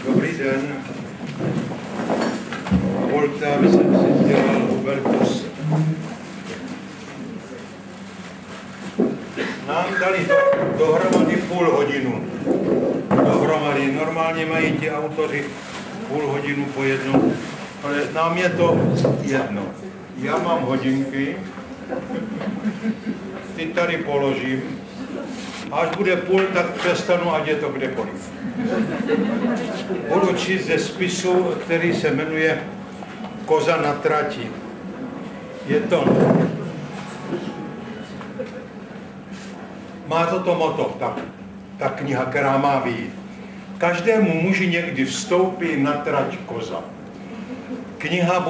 Dobrý den. Dovolte, aby jsem si dělal Hubertus. Nám dali dohromady půl hodinu. Dohromady. Normálně mají ti autoři půl hodinu po jednom, ale nám je to jedno. Já mám hodinky, ty tady položím, až bude půl, tak přestanu, ať je to kdekoliv. Budu číst ze spisu, který se jmenuje Koza na trati. Je to... Má to moto, ta kniha, která má vyjít. Každému muži někdy vstoupí na trať koza. Kniha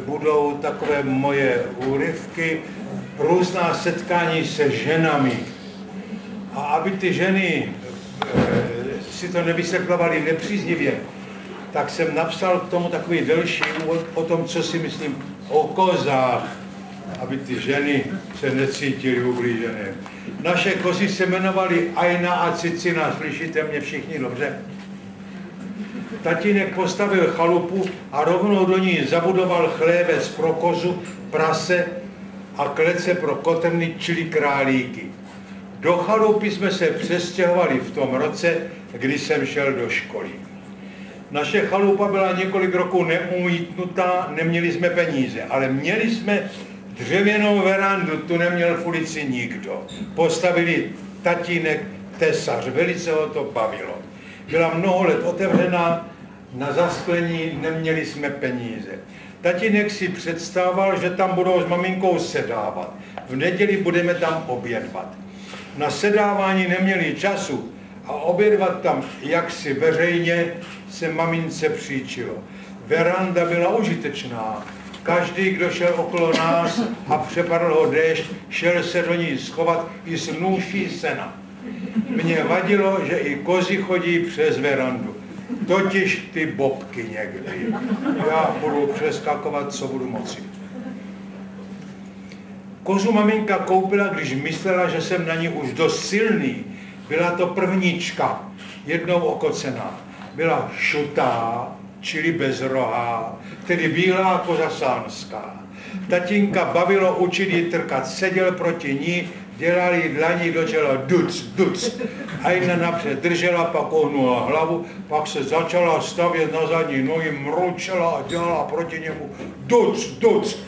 budou takové moje úryvky, různá setkání se ženami. A aby ty ženy si to nevysvětlovaly nepříznivě, tak jsem napsal k tomu takový delší úvod o tom, co si myslím o kozách, aby ty ženy se necítily ublížené. Naše kozy se jmenovaly Aina a Cicina, slyšíte mě všichni dobře? Tatínek postavil chalupu a rovnou do ní zabudoval chlévec pro kozu, prase a klece pro kotrny, čili králíky. Do chalupy jsme se přestěhovali v tom roce, kdy jsem šel do školy. Naše chalupa byla několik roků neumítnutá, neměli jsme peníze, ale měli jsme dřevěnou verandu, tu neměl v ulici nikdo. Postavili tatínek, tesař, velice ho to bavilo. Byla mnoho let otevřená, na zasklení neměli jsme peníze. Tatínek si představoval, že tam budou s maminkou sedávat. V neděli budeme tam obědvat. Na sedávání neměli času a obědvat tam jaksi veřejně se mamince příčilo. Veranda byla užitečná. Každý, kdo šel okolo nás a přepadl ho déšť, šel se do ní schovat i s nůší sena. Mně vadilo, že i kozy chodí přes verandu. Totiž ty bobky někdy. Já budu přeskakovat, co budu moci. Kozu maminka koupila, když myslela, že jsem na ní už dost silný. Byla to prvnička, jednou okocená. Byla šutá, čili bezrohá, tedy bílá koza sánská. Tatínka bavilo učit ji trkat, seděl proti ní, dělal jí dlaní do čela duc, duc. A jedna napřed držela, pak ohnula hlavu, pak se začala stavět na zadní nohy, mručela a dělala proti němu duc, duc.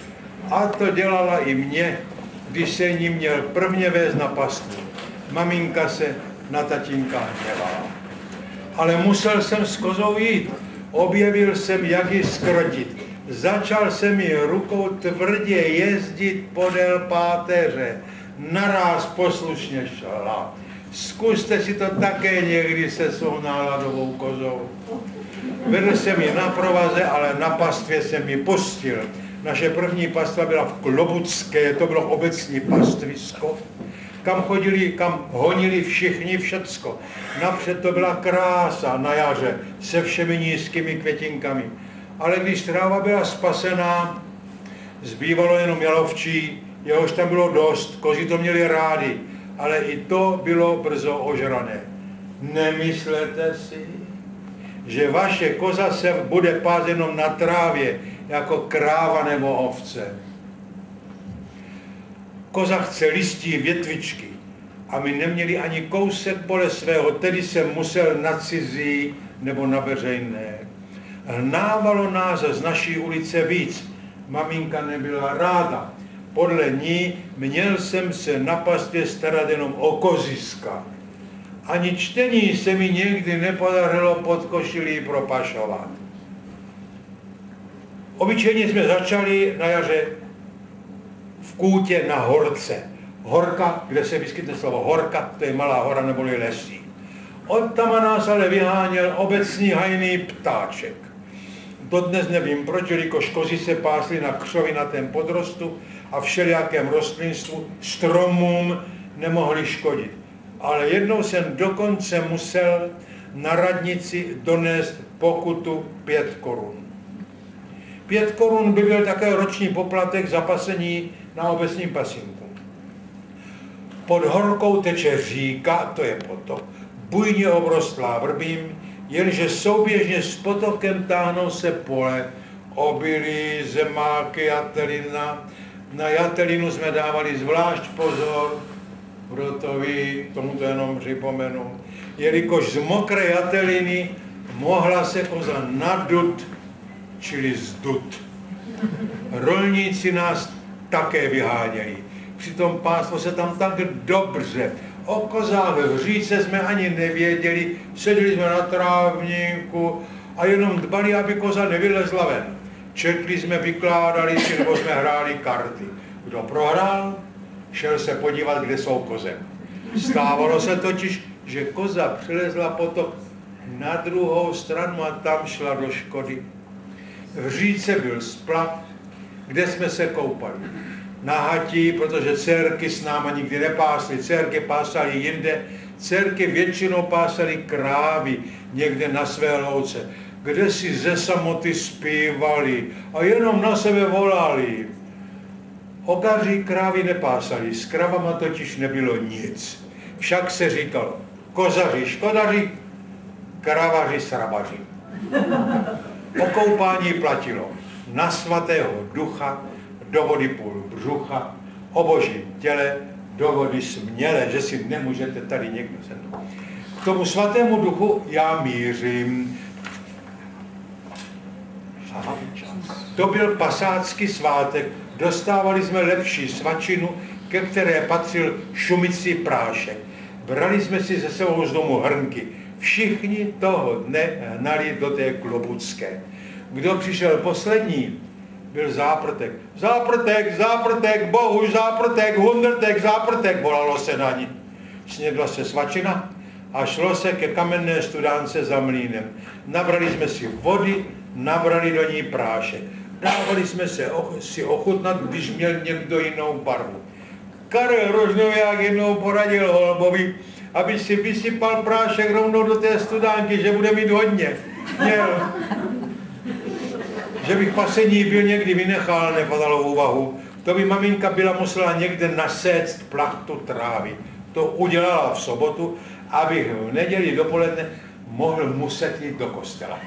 A to dělala i mě, když se ní měl prvně vést na pastvu. Maminka se na tatínka hněvala. Ale musel jsem s kozou jít. Objevil jsem, jak ji skrotit. Začal jsem ji rukou tvrdě jezdit podél páteře. Naráz poslušně šla. Zkuste si to také někdy se svou náladovou kozou. Vedl jsem ji na provaze, ale na pastvě jsem ji pustil. Naše první pastva byla v Klobucké, to bylo obecní pastvisko, kam honili všichni všecko. Napřed to byla krása na jaře se všemi nízkými květinkami. Ale když tráva byla spasená, zbývalo jenom jalovčí, jehož tam bylo dost, kozy to měli rádi, ale i to bylo brzo ožrané. Nemyslete si, že vaše koza se bude pást jenom na trávě, jako kráva nebo ovce. Koza chce listí větvičky a my neměli ani kousek pole svého, tedy jsem musel na cizí nebo na veřejné. Hnávalo nás z naší ulice víc. Maminka nebyla ráda. Podle ní měl jsem se na pastvě starat jenom o koziska. Ani čtení se mi někdy nepodařilo pod košilí propašovat. Obyčejně jsme začali na jaře v Kůtě na Horce. Horka, kde se vyskytne slovo horka, to je malá hora neboli lesí. Od tam nás ale vyháněl obecní hajný ptáček. Dodnes nevím proč, jelikož kozy se pásly na křovinatém podrostu a všelijakém rostlinstvu, stromům nemohli škodit. Ale jednou jsem dokonce musel na radnici donést pokutu 5 korun. 5 korun by byl také roční poplatek za pasení na obecním pasínku. Pod horkou teče říka, to je potok, bujně obrostlá vrbím, jenže souběžně s potokem táhnou se pole, obilí, zemáky, jatelina. Na jatelinu jsme dávali zvlášť pozor, proto vy, tomu to jenom připomenu, jelikož z mokré jateliny mohla se koza nadut, čili zdut. Rolníci nás také vyhánějí. Přitom páslo se tam tak dobře. O kozách v říce jsme ani nevěděli, seděli jsme na trávníku a jenom dbali, aby koza nevylezla ven. Četli jsme, vykládali si, nebo jsme hráli karty. Kdo prohrál, šel se podívat, kde jsou koze. Stávalo se totiž, že koza přilezla potok na druhou stranu a tam šla do škody. V říce byl splav, kde jsme se koupali. Na hati, protože dcerky s náma nikdy nepásly, dcerky pásaly jinde, dcerky většinou pásaly krávy někde na své louce, kde si ze samoty zpívali a jenom na sebe volali. Okaří krávy nepásali, s kravama totiž nebylo nic. Však se říkalo, kozaři škodaři, kravaři srabaři. O koupání platilo na svatého ducha, do vody půl břucha, o božím těle, do vody směle, že si nemůžete tady někdo sednout. K tomu svatému duchu já mířím. To byl pasácký svátek, dostávali jsme lepší svačinu, ke které patřil šumicí prášek. Brali jsme si ze sebou z domu hrnky. Všichni toho dne hnali do té Klobucké. Kdo přišel poslední, byl záprtek. Záprtek, záprtek, bohuž záprtek, hundrtek, záprtek, volalo se na ní. Snědla se svačina a šlo se ke kamenné studánce za mlýnem. Nabrali jsme si vody, nabrali do ní prášek. Dávali jsme si ochutnat, když měl někdo jinou barvu. Karel Rožnoviák jednou poradil Holbovi, aby si vysypal prášek rovnou do té studánky, že bude mít hodně. Měl. Že bych pasení byl někdy vynechal, nepadalo v úvahu. To by maminka byla musela někde naséct plachtu trávy. To udělala v sobotu, abych v neděli dopoledne mohl muset jít do kostela.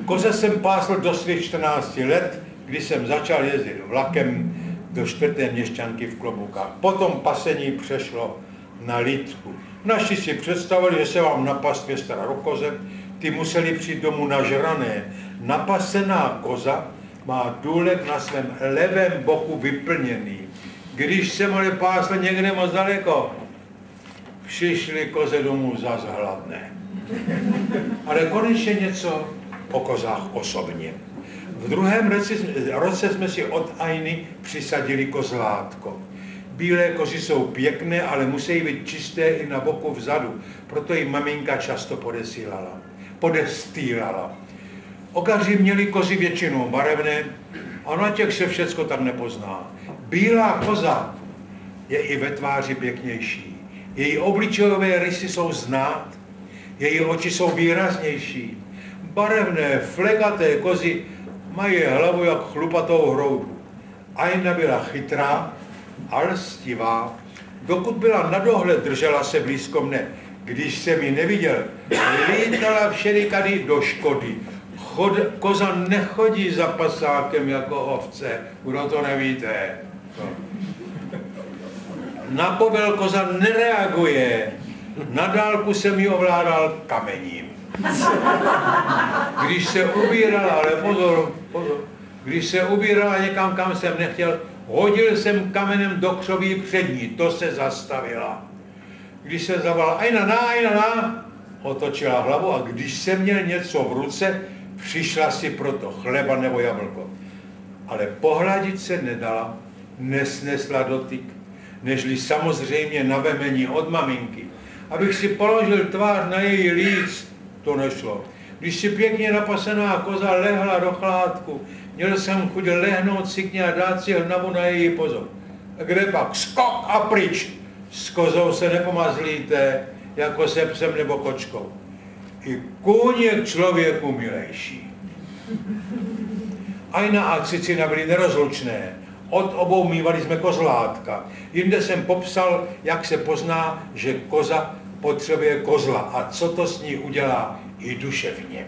Koze jsem pásl do svých 14 let, kdy jsem začal jezdit vlakem do 4. měšťanky v Klobukách. Potom pasení přešlo na Lidku. Naši si představili, že se vám na pastvě stará o koze, ty museli přijít domů nažrané. Napasená koza má důlek na svém levém boku vyplněný. Když jsem ale pásl někde moc daleko, přišli koze domů zas hladné. Ale konečně něco o kozách osobně. V druhém roce jsme si od Ajny přisadili kozlátko. Bílé kozy jsou pěkné, ale musí být čisté i na boku vzadu, proto ji maminka často podestýlala. Okaři měli kozy většinou barevné a na těch se všecko tak nepozná. Bílá koza je i ve tváři pěknější. Její obličejové rysy jsou znát, její oči jsou výraznější. Barevné, flegaté kozy mají hlavu jak chlupatou hroudu. Ajna byla chytrá a lstivá. Dokud byla na dohled, držela se blízko mne. Když jsem ji neviděl, lítala všelikady do škody. Koza nechodí za pasákem jako ovce, kdo to nevíte. Na povel koza nereaguje. Na dálku jsem ji ovládal kamením. Když se ubírala, ale pozor, když se ubírala někam, kam jsem nechtěl, hodil jsem kamenem do křoví přední, to se zastavila. Když se zavolal Ajna, otočila hlavu a když jsem měl něco v ruce, přišla si proto chleba nebo jablko. Ale pohladit se nedala, nesnesla dotyk, nežli samozřejmě na vemení od maminky. Abych si položil tvář na její líc, to nešlo. Když si pěkně napasená koza lehla do chládku, měl jsem chuť lehnout si k ní a dát si hlavu na její pozor. A kde pak? Skok a pryč! S kozou se nepomazlíte, jako se psem nebo kočkou. I kůň je k člověku milejší. Ajna a Cicina byly nerozlučné. Od obou mívali jsme kozlátka. Jinde jsem popsal, jak se pozná, že koza potřebuje kozla a co to s ní udělá, i duševně.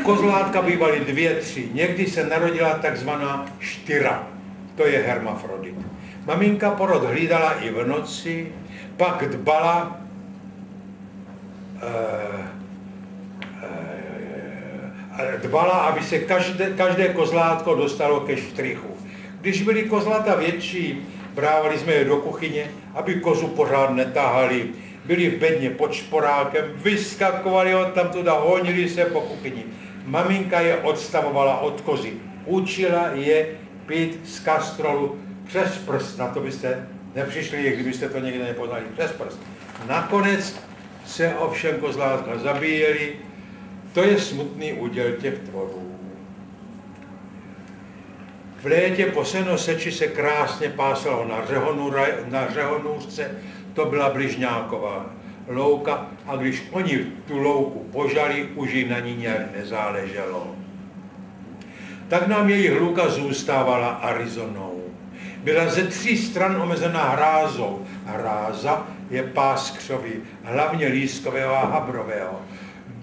Kozlátka bývaly 2, 3, někdy se narodila takzvaná štyra, to je hermafrodit. Maminka porod hlídala i v noci, pak dbala, aby se každé kozlátko dostalo ke štrychu. Když byly kozlata větší, brávali jsme je do kuchyně, aby kozu pořád netahali. Byli v bedně pod šporákem, vyskakovali odtamtud a honili se po kuchyni. Maminka je odstavovala od kozy. Učila je pít z kastrolu přes prst. Na to byste nepřišli, kdybyste to někde nepoznali. Přes prst. Nakonec se ovšem kozlátka zabíjeli. To je smutný úděl těch tvorů. V létě po senoseči se krásně pásalo na řehonůřce, to byla Bližňáková louka, a když oni tu louku požali, už jí na ní nějak nezáleželo. Tak nám její hluka zůstávala Arizonou. Byla ze 3 stran omezená hrázou. Hráza je pás křoví, hlavně lískového a habrového.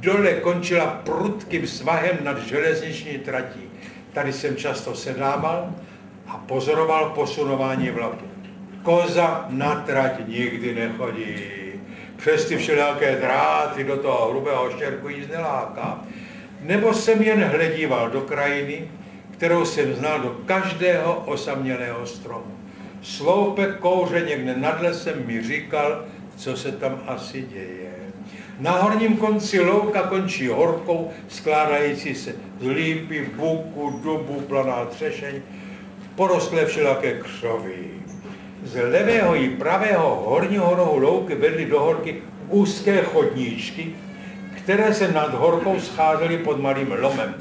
Dole končila prudkým svahem nad železniční tratí. Tady jsem často sedával a pozoroval posunování vlaku. Koza na trať nikdy nechodí. Přes ty všelijaké dráty do toho hrubého štěrku jí neláká. Nebo jsem jen hledíval do krajiny, kterou jsem znal do každého osamělého stromu. Sloupek kouře někde nad lesem mi říkal, co se tam asi děje. Na horním konci louka končí horkou, skládající se z lípy, buku, dubu, planá třešeň, porostlé všelaké křovy. Z levého i pravého horního rohu louky vedly do horky úzké chodníčky, které se nad horkou scházely pod malým lomem.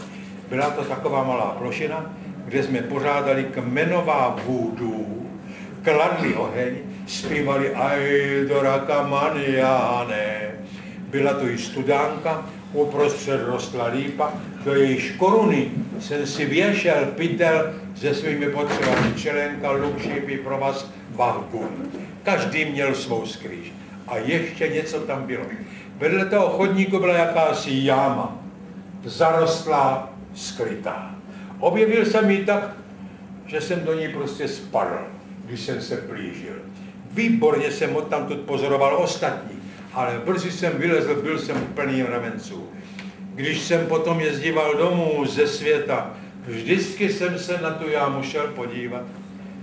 Byla to taková malá plošina, kde jsme pořádali kmenová vůdů, kladli oheň, zpívali Aidora Kamaniane. Byla to i studánka, uprostřed rostla lípa, do jejíž koruny jsem si věšel pytel se svými potřebami, čelenka, luk, šípy, provaz, vahgun. Každý měl svou skrýž. A ještě něco tam bylo. Vedle toho chodníku byla jakási jáma, zarostlá, skrytá. Objevil jsem ji tak, že jsem do ní prostě spadl, když jsem se blížil. Výborně jsem odtamtud pozoroval ostatní, ale brzy jsem vylezl, byl jsem plný mravenců. Když jsem potom jezdíval domů ze světa, vždycky jsem se na tu jámu šel podívat.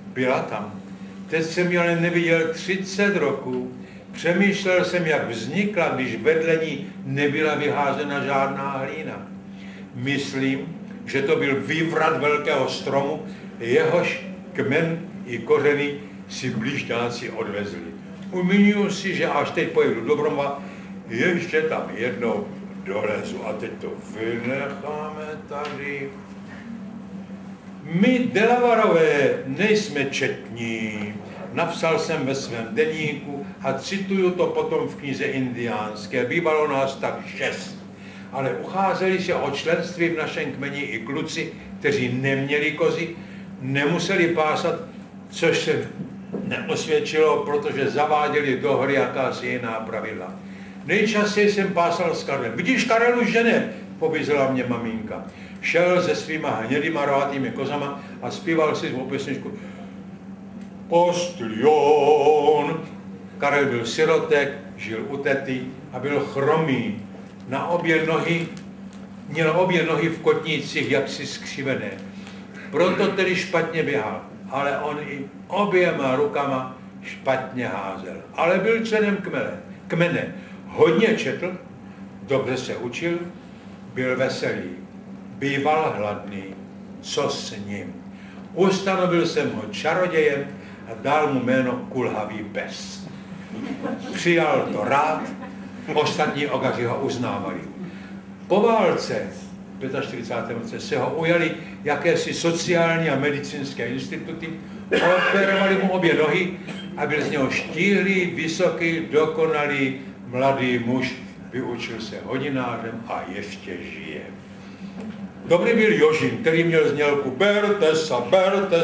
Byla tam. Teď jsem ji ale neviděl 30 roků. Přemýšlel jsem, jak vznikla, když vedle ní nebyla vyházena žádná hlína. Myslím, že to byl vývrat velkého stromu, jehož kmen i kořeny si Bližňáci odvezli. Umiňuji si, že až teď pojedu do Bromova, ještě tam jednou dolezu a teď to vynecháme tady. My Delavarové nejsme četní, napsal jsem ve svém deníku a cituju to potom v knize indiánské. Bývalo nás tak 6, ale ucházeli se o členství v našem kmeni i kluci, kteří neměli kozy, nemuseli pásat, což se neosvědčilo, protože zaváděli do hry jakási jiná pravidla. Nejčastěji jsem pásal s Karlem. Vidíš, Karel už žene, pobízela mě maminka. Šel se svýma hnědýma rohatými kozama a zpíval si svou písničku Postilion. Karel byl sirotek, žil u tety a byl chromý. Měl obě nohy v kotnících jaksi skřivené. Proto tedy špatně běhal, ale on i oběma rukama špatně házel. Ale byl členem kmene. Hodně četl, dobře se učil, byl veselý, býval hladný, co s ním. Ustanovil jsem ho čarodějem a dal mu jméno Kulhavý pes. Přijal to rád, ostatní okaři ho uznávali. Po válce, v 45. roce, se ho ujali jakési sociální a medicínské instituty, operovali mu obě nohy a byl z něho štíhlý, vysoký, dokonalý mladý muž, vyučil se hodinářem a ještě žije. Dobrý byl Jožin, který měl znělku Berte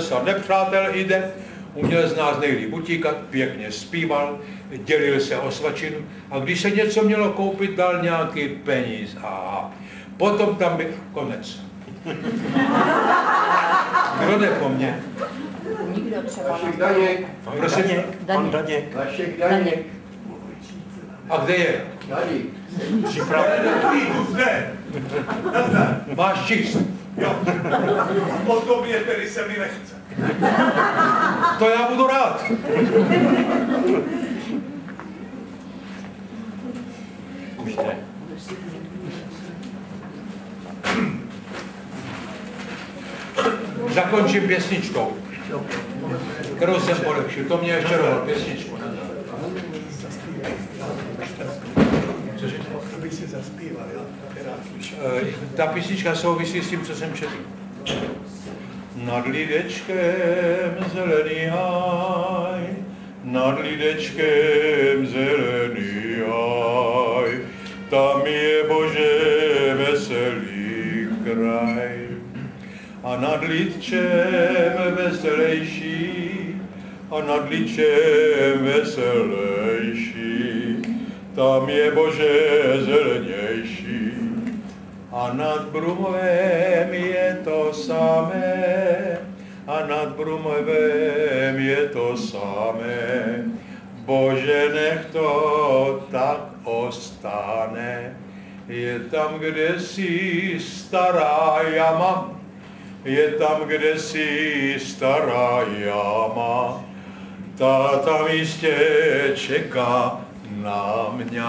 sa, nepřátel jde, uměl z nás nejlíp utíkat, pěkně zpíval, dělil se o svačinu a když se něco mělo koupit, dal nějaký peníz a potom tam byl konec. Kdo jde po mně? Nikdo třeba. Vašek Daněk. Prosím? Daněk. Vašek Daněk. A kde je? Tady. Připravený. Ne, Máš číst. jo. O tobě tedy se mi nechce. To já budu rád. Už ne. Zakončím pěsničkou, kterou jsem polepšil. To mě ještě rovno pěsničku. Cože? Aby si zaspíval, jo? Ta písnička souvisí s tím, co jsem četl. Nad lidečkem zelený háj, nad lidečkem zelený háj, tam je Bože veselý kraj. A nad lidčem veselejší, a nad lidčem veselejší, tam je Bože zelenější. A nad Brumovem je to samé, a nad Brumovem je to samé. Bože, nech to tak ostane. Je tam kdesi stará jama, je tam kdesi stará jama, ta tam jistě čeká na mě.